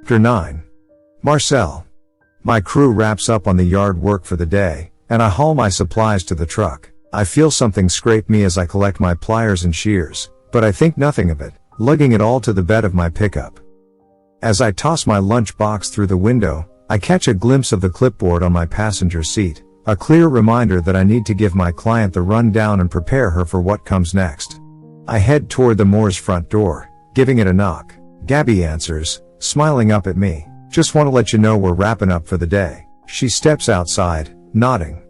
Chapter 9. Marcel. My crew wraps up on the yard work for the day, and I haul my supplies to the truck. I feel something scrape me as I collect my pliers and shears, but I think nothing of it, lugging it all to the bed of my pickup. As I toss my lunch box through the window, I catch a glimpse of the clipboard on my passenger seat, a clear reminder that I need to give my client the rundown and prepare her for what comes next. I head toward the Moore's front door, giving it a knock. Gabby answers, smiling up at me. "Just want to let you know we're wrapping up for the day." She steps outside, nodding.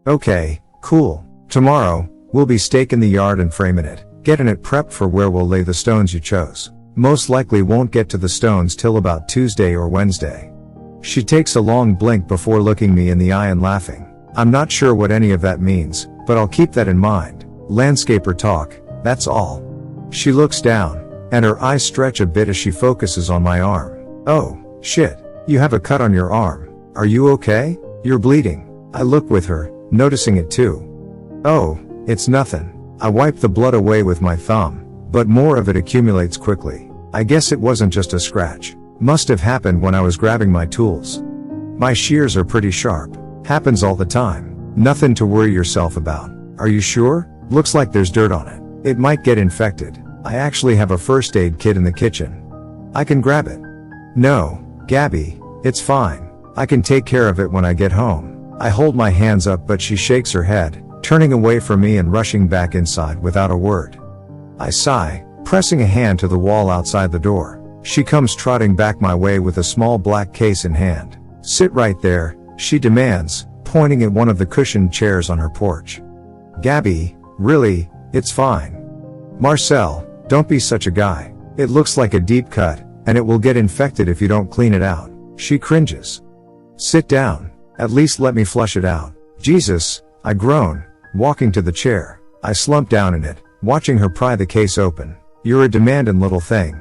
"Okay, cool. Tomorrow, we'll be staking the yard and framing it, getting it prepped for where we'll lay the stones you chose. Most likely won't get to the stones till about Tuesday or Wednesday." She takes a long blink before looking me in the eye and laughing. I'm not sure what any of that means, but I'll keep that in mind. Landscaper talk, that's all. She looks down, and her eyes stretch a bit as she focuses on my arm. "Oh, shit. You have a cut on your arm. Are you okay? You're bleeding." I look with her, noticing it too. "Oh, it's nothing." I wipe the blood away with my thumb, but more of it accumulates quickly. I guess it wasn't just a scratch. Must have happened when I was grabbing my tools. My shears are pretty sharp. Happens all the time. Nothing to worry yourself about. Are you sure? Looks like there's dirt on it. It might get infected. I actually have a first aid kit in the kitchen. I can grab it. "No, Gabby, it's fine. I can take care of it when I get home." I hold my hands up, but she shakes her head, turning away from me and rushing back inside without a word. I sigh, pressing a hand to the wall outside the door. She comes trotting back my way with a small black case in hand. "Sit right there," she demands, pointing at one of the cushioned chairs on her porch. "Gabby, really, it's fine." "Marcel, don't be such a guy. It looks like a deep cut, and it will get infected if you don't clean it out." She cringes. "Sit down. At least let me flush it out." "Jesus," I groan, walking to the chair. I slump down in it, watching her pry the case open. "You're a demanding little thing.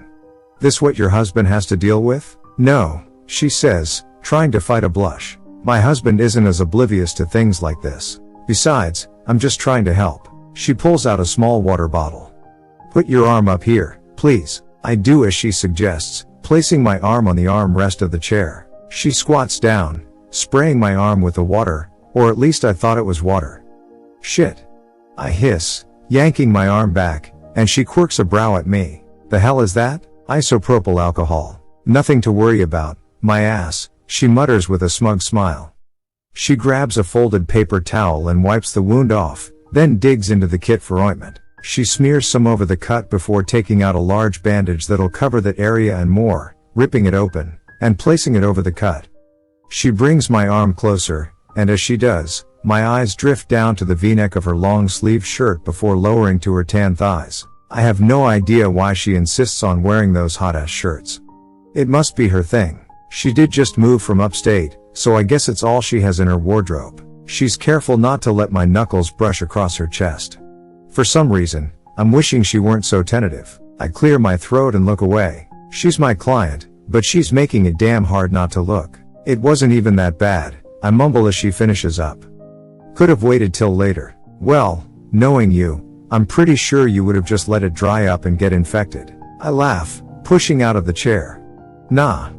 This what your husband has to deal with?" "No," she says, trying to fight a blush. "My husband isn't as oblivious to things like this. Besides, I'm just trying to help." She pulls out a small water bottle. "Put your arm up here, please." I do as she suggests, placing my arm on the armrest of the chair. She squats down, spraying my arm with the water, or at least I thought it was water. "Shit," I hiss, yanking my arm back, and she quirks a brow at me. "The hell is that?" "Isopropyl alcohol. Nothing to worry about, my ass," she mutters with a smug smile. She grabs a folded paper towel and wipes the wound off, then digs into the kit for ointment. She smears some over the cut before taking out a large bandage that'll cover that area and more, ripping it open, and placing it over the cut. She brings my arm closer, and as she does, my eyes drift down to the V-neck of her long-sleeved shirt before lowering to her tan thighs. I have no idea why she insists on wearing those hot-ass shirts. It must be her thing. She did just move from upstate, so I guess it's all she has in her wardrobe. She's careful not to let my knuckles brush across her chest. For some reason, I'm wishing she weren't so tentative. I clear my throat and look away. She's my client, but she's making it damn hard not to look. "It wasn't even that bad," I mumble as she finishes up. "Could have waited till later." "Well, knowing you, I'm pretty sure you would have just let it dry up and get infected." I laugh, pushing out of the chair. "Nah.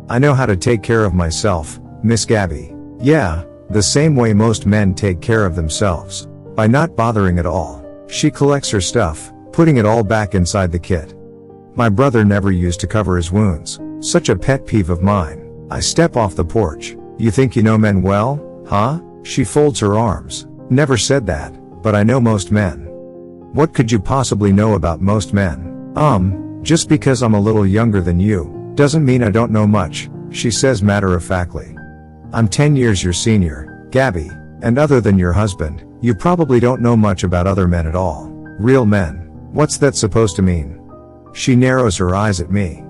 I know how to take care of myself, Miss Gabby." "Yeah, the same way most men take care of themselves. By not bothering at all." She collects her stuff, putting it all back inside the kit. "My brother never used to cover his wounds. Such a pet peeve of mine." I step off the porch. "You think you know men well, huh?" She folds her arms. "Never said that, but I know most men." "What could you possibly know about most men?" Just because I'm a little younger than you, doesn't mean I don't know much," she says matter-of-factly. "I'm 10 years your senior, Gabby, and other than your husband, you probably don't know much about other men at all." "Real men? What's that supposed to mean?" She narrows her eyes at me.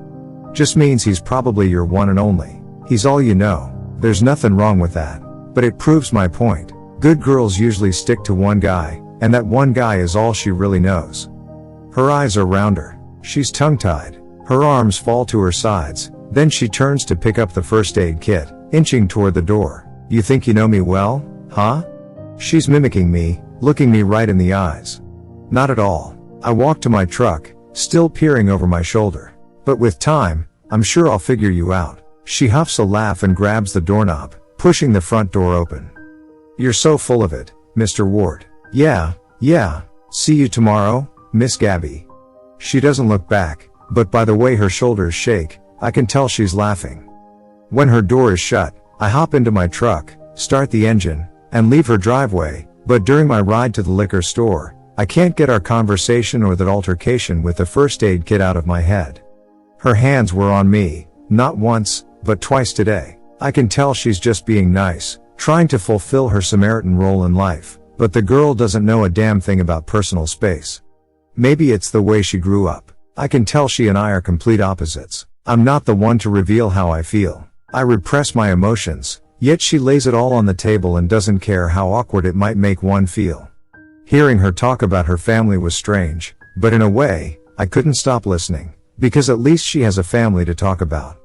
"Just means he's probably your one and only. He's all you know. There's nothing wrong with that. But it proves my point. Good girls usually stick to one guy, and that one guy is all she really knows." Her eyes are rounder. She's tongue-tied. Her arms fall to her sides, then she turns to pick up the first aid kit, inching toward the door. "You think you know me well, huh?" She's mimicking me, looking me right in the eyes. "Not at all." I walk to my truck, still peering over my shoulder. But with time, I'm sure I'll figure you out. She huffs a laugh and grabs the doorknob, pushing the front door open. You're so full of it, Mr. Ward. Yeah. See you tomorrow, Miss Gabby. She doesn't look back, but by the way her shoulders shake, I can tell she's laughing. When her door is shut, I hop into my truck, start the engine, and leave her driveway, but during my ride to the liquor store, I can't get our conversation or that altercation with the first aid kit out of my head. Her hands were on me, not once, but twice today. I can tell she's just being nice, trying to fulfill her Samaritan role in life, but the girl doesn't know a damn thing about personal space. Maybe it's the way she grew up. I can tell she and I are complete opposites. I'm not the one to reveal how I feel. I repress my emotions, yet she lays it all on the table and doesn't care how awkward it might make one feel. Hearing her talk about her family was strange, but in a way, I couldn't stop listening, because at least she has a family to talk about.